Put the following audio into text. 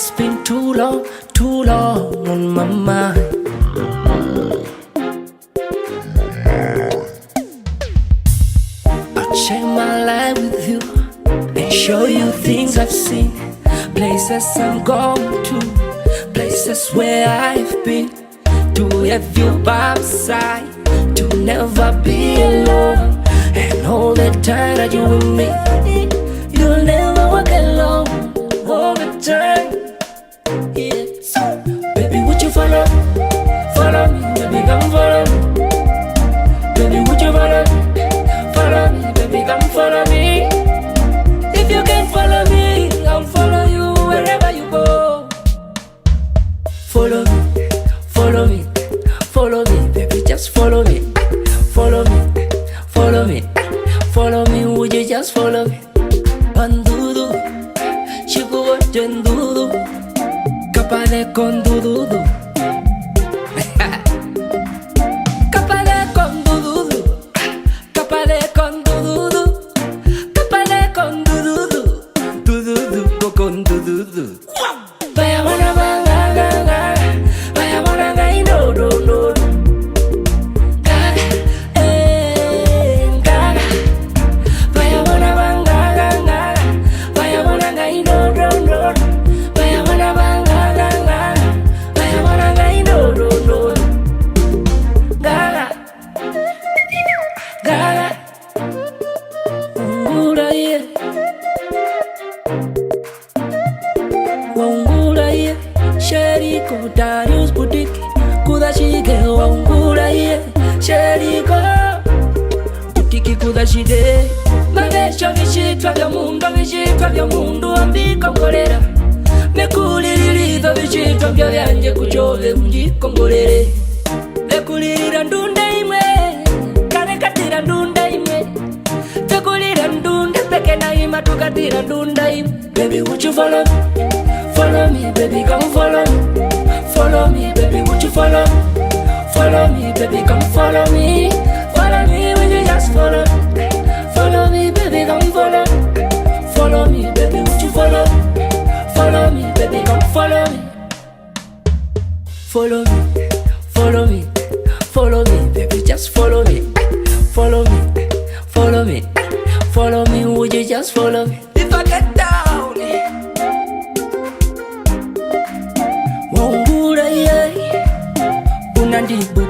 It's been too long on my mind. I'll share my life with you and show you things I've seen, places I'm gone to, places where I've been, to have you by my side, to never be alone. And all the time that you with me, you'll never walk alone. All the time, yeah. So, baby, would you follow me? Follow me, baby, come follow me. Baby, would you follow me? Follow me, baby, come follow me. If you can follow me, I'll follow you wherever you go. Follow me, follow me, follow me, baby, just follow me. Follow me, follow me, follow me, would you just follow me? Pandudu, chico jendudu, capale con dududu. Capale con dududu, capale con dududu, capale con dududu, dududu con dududu. Vaya bona banga, vaya bona gai no no no. Wangula ye, Sheriko Darius Boutique, Kudashige Wangula ye, Sheriko Boutique Kudashige. Mabesho vishitwa vya mundu ambikongolera. Mekulililizo vishitwa vya vyanje kuchove mjikongolere. Mekulilira ndunda imwe, karekatira ndunda imwe. Tekulira ndunda peke na ima tukatira ndunda imwe. Baby, would you follow me? Follow me, baby, come follow me. Follow me, baby, would you follow me? Follow me, baby, come follow me. Follow me, would you just follow me? Follow me, baby, come follow me. Follow me, baby, would you follow me? Follow me, baby, come follow me. Follow me, follow me, follow me, baby, just follow me. Follow me, follow me, follow me, would you just follow me? If I get down, Wangura ye, unandibu